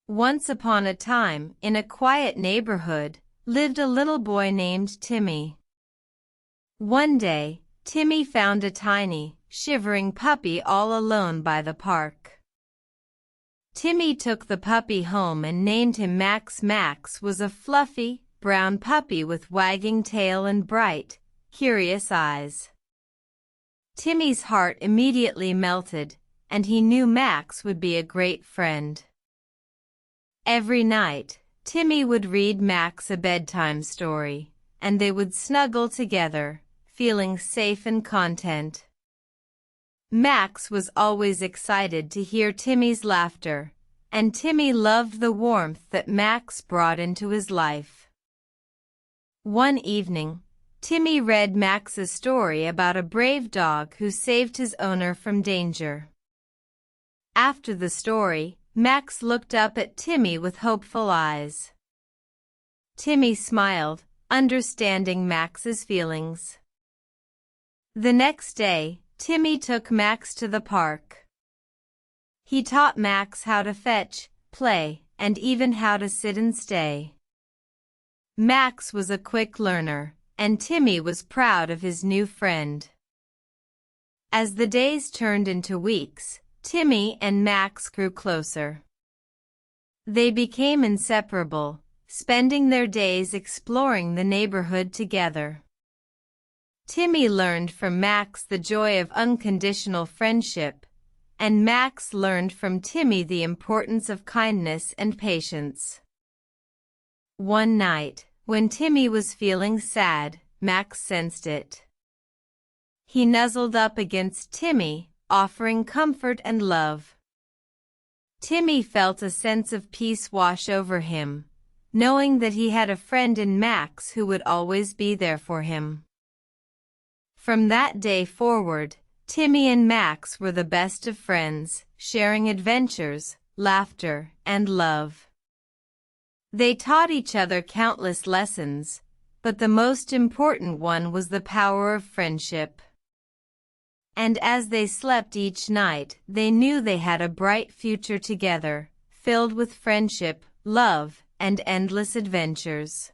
Once upon a time, in a quiet neighborhood, lived a little boy named Timmy. One day, Timmy found a tiny, shivering puppy all alone by the park. Timmy took the puppy home and named him Max. Max was a fluffy, brown puppy with wagging tail and bright, curious eyes. Timmy's heart immediately melted, and he knew Max would be a great friend. Every night, Timmy would read Max a bedtime story, and they would snuggle together, feeling safe and content. Max was always excited to hear Timmy's laughter, and Timmy loved the warmth that Max brought into his life. One evening, Timmy read Max's story about a brave dog who saved his owner from danger. After the story, Max looked up at Timmy with hopeful eyes. Timmy smiled, understanding Max's feelings. The next day, Timmy took Max to the park. He taught Max how to fetch, play, and even how to sit and stay. Max was a quick learner, and Timmy was proud of his new friend. As the days turned into weeks, Timmy and Max grew closer. They became inseparable, spending their days exploring the neighborhood together. Timmy learned from Max the joy of unconditional friendship, and Max learned from Timmy the importance of kindness and patience. One night, when Timmy was feeling sad, Max sensed it. He nuzzled up against Timmy, offering comfort and love. Timmy felt a sense of peace wash over him, knowing that he had a friend in Max who would always be there for him. From that day forward, Timmy and Max were the best of friends, sharing adventures, laughter, and love. They taught each other countless lessons, but the most important one was the power of friendship. And as they slept each night, they knew they had a bright future together, filled with friendship, love, and endless adventures.